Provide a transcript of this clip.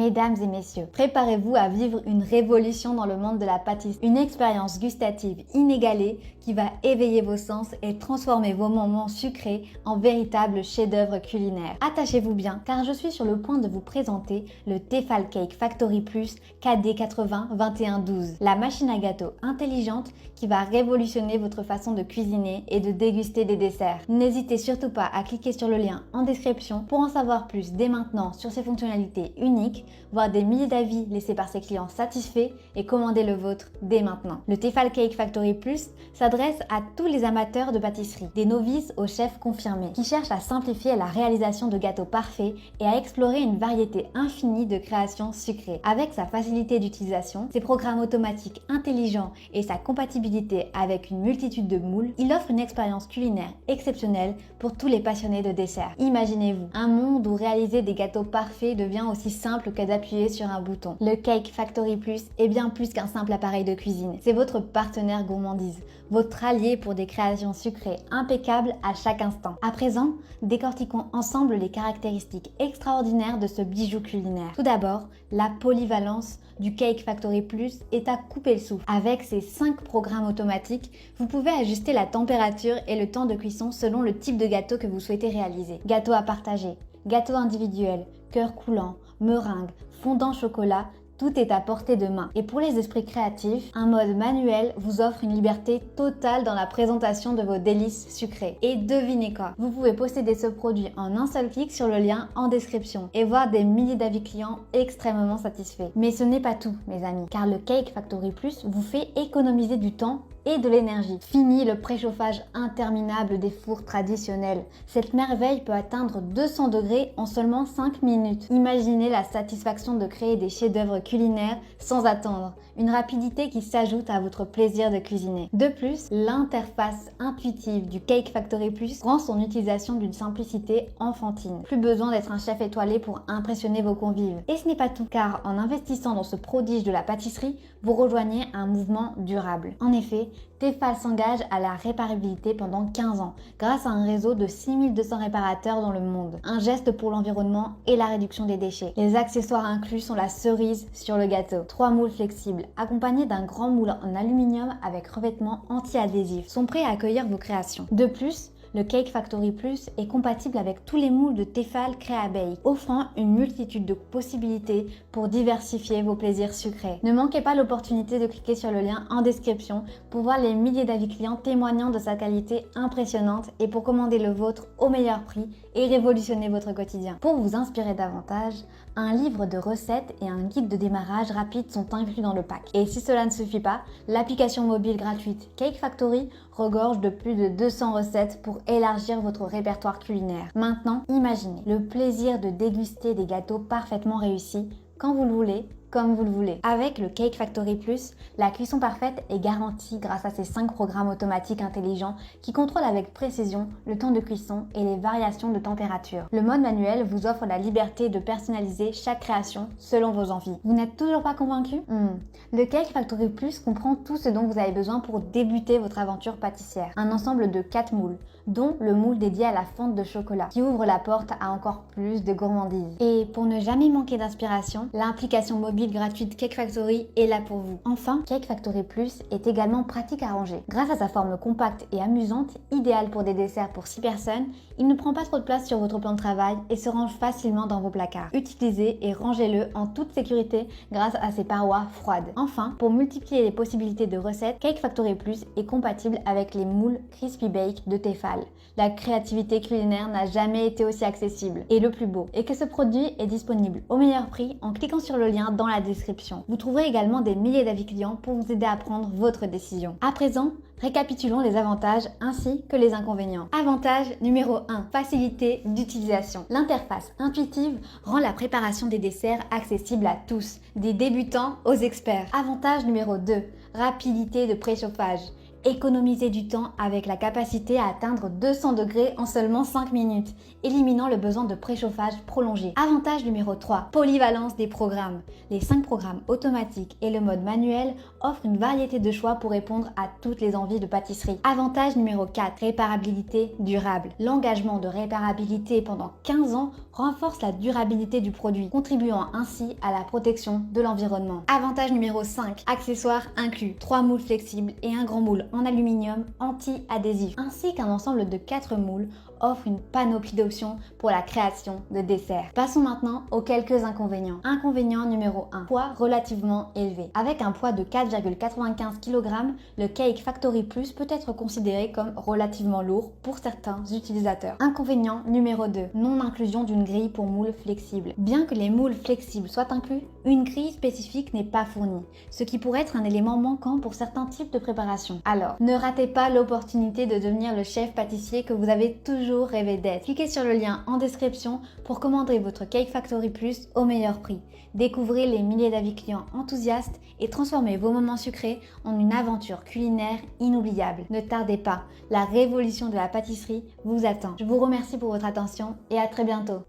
Mesdames et messieurs, préparez-vous à vivre une révolution dans le monde de la pâtisserie. Une expérience gustative inégalée qui va éveiller vos sens et transformer vos moments sucrés en véritables chefs-d'œuvre culinaires. Attachez-vous bien car je suis sur le point de vous présenter le Tefal Cake Factory Plus KD802112, la machine à gâteau intelligente qui va révolutionner votre façon de cuisiner et de déguster des desserts. N'hésitez surtout pas à cliquer sur le lien en description pour en savoir plus dès maintenant sur ses fonctionnalités uniques, voir des milliers d'avis laissés par ses clients satisfaits et commander le vôtre dès maintenant. Le Tefal Cake Factory Plus s'adresse à tous les amateurs de pâtisserie, des novices aux chefs confirmés, qui cherchent à simplifier la réalisation de gâteaux parfaits et à explorer une variété infinie de créations sucrées. Avec sa facilité d'utilisation, ses programmes automatiques intelligents et sa compatibilité avec une multitude de moules, il offre une expérience culinaire exceptionnelle pour tous les passionnés de desserts. Imaginez-vous un monde où réaliser des gâteaux parfaits devient aussi simple que d'appuyer sur un bouton. Le Cake Factory Plus est bien plus qu'un simple appareil de cuisine. C'est votre partenaire gourmandise, votre allié pour des créations sucrées impeccables à chaque instant. À présent, décortiquons ensemble les caractéristiques extraordinaires de ce bijou culinaire. Tout d'abord, la polyvalence du Cake Factory Plus est à couper le souffle. Avec ses 5 programmes automatiques, vous pouvez ajuster la température et le temps de cuisson selon le type de gâteau que vous souhaitez réaliser. Gâteau à partager, gâteau individuel, cœur coulant, meringue, fondant chocolat, tout est à portée de main. Et pour les esprits créatifs, un mode manuel vous offre une liberté totale dans la présentation de vos délices sucrées. Et devinez quoi, vous pouvez posséder ce produit en un seul clic sur le lien en description et voir des milliers d'avis clients extrêmement satisfaits. Mais ce n'est pas tout, mes amis, car le Cake Factory Plus vous fait économiser du temps et de l'énergie. Fini le préchauffage interminable des fours traditionnels. Cette merveille peut atteindre 200 degrés en seulement 5 minutes. Imaginez la satisfaction de créer des chefs-d'œuvre culinaires sans attendre. Une rapidité qui s'ajoute à votre plaisir de cuisiner. De plus, l'interface intuitive du Cake Factory Plus rend son utilisation d'une simplicité enfantine. Plus besoin d'être un chef étoilé pour impressionner vos convives. Et ce n'est pas tout, car en investissant dans ce prodige de la pâtisserie, vous rejoignez un mouvement durable. En effet, Tefal s'engage à la réparabilité pendant 15 ans grâce à un réseau de 6200 réparateurs dans le monde. Un geste pour l'environnement et la réduction des déchets. Les accessoires inclus sont la cerise sur le gâteau. 3 moules flexibles accompagnés d'un grand moule en aluminium avec revêtement anti-adhésif sont prêts à accueillir vos créations. De plus, le Cake Factory Plus est compatible avec tous les moules de Tefal Crea Bake, offrant une multitude de possibilités pour diversifier vos plaisirs sucrés. Ne manquez pas l'opportunité de cliquer sur le lien en description pour voir les milliers d'avis clients témoignant de sa qualité impressionnante et pour commander le vôtre au meilleur prix et révolutionner votre quotidien. Pour vous inspirer davantage, un livre de recettes et un guide de démarrage rapide sont inclus dans le pack. Et si cela ne suffit pas, l'application mobile gratuite Cake Factory regorge de plus de 200 recettes pour élargir votre répertoire culinaire. Maintenant, imaginez le plaisir de déguster des gâteaux parfaitement réussis quand vous le voulez, comme vous le voulez. Avec le Cake Factory Plus, la cuisson parfaite est garantie grâce à ses 5 programmes automatiques intelligents qui contrôlent avec précision le temps de cuisson et les variations de température. Le mode manuel vous offre la liberté de personnaliser chaque création selon vos envies. Vous n'êtes toujours pas convaincu? Le Cake Factory Plus comprend tout ce dont vous avez besoin pour débuter votre aventure pâtissière. Un ensemble de 4 moules, dont le moule dédié à la fonte de chocolat, qui ouvre la porte à encore plus de gourmandise. Et pour ne jamais manquer d'inspiration, l'application mobile gratuite Cake Factory est là pour vous. Enfin, Cake Factory Plus est également pratique à ranger. Grâce à sa forme compacte et amusante, idéale pour des desserts pour 6 personnes, il ne prend pas trop de place sur votre plan de travail et se range facilement dans vos placards. Utilisez et rangez-le en toute sécurité grâce à ses parois froides. Enfin, pour multiplier les possibilités de recettes, Cake Factory Plus est compatible avec les moules Crispy Bake de Tefal. La créativité culinaire n'a jamais été aussi accessible. Et le plus beau est que ce produit est disponible au meilleur prix en cliquant sur le lien dans la description. Vous trouverez également des milliers d'avis clients pour vous aider à prendre votre décision. À présent, récapitulons les avantages ainsi que les inconvénients. Avantage numéro 1, facilité d'utilisation. L'interface intuitive rend la préparation des desserts accessible à tous, des débutants aux experts. Avantage numéro 2, rapidité de préchauffage. Économisez du temps avec la capacité à atteindre 200 degrés en seulement 5 minutes, éliminant le besoin de préchauffage prolongé. Avantage numéro 3, polyvalence des programmes. Les 5 programmes automatiques et le mode manuel offrent une variété de choix pour répondre à toutes les envies de pâtisserie. Avantage numéro 4, réparabilité durable. L'engagement de réparabilité pendant 15 ans renforce la durabilité du produit, contribuant ainsi à la protection de l'environnement. Avantage numéro 5, accessoires inclus. 3 moules flexibles et un grand moule en aluminium anti-adhésif, ainsi qu'un ensemble de 4 moules offre une panoplie d'options pour la création de desserts. Passons maintenant aux quelques inconvénients. Inconvénient numéro 1, poids relativement élevé. Avec un poids de 4,95 kg, le Cake Factory Plus peut être considéré comme relativement lourd pour certains utilisateurs. Inconvénient numéro 2, non-inclusion d'une grille pour moules flexibles. Bien que les moules flexibles soient inclus, une grille spécifique n'est pas fournie, ce qui pourrait être un élément manquant pour certains types de préparation. Alors, ne ratez pas l'opportunité de devenir le chef pâtissier que vous avez toujours rêvé d'être. Cliquez sur le lien en description pour commander votre Cake Factory Plus au meilleur prix. Découvrez les milliers d'avis clients enthousiastes et transformez vos moments sucrés en une aventure culinaire inoubliable. Ne tardez pas, la révolution de la pâtisserie vous attend. Je vous remercie pour votre attention et à très bientôt.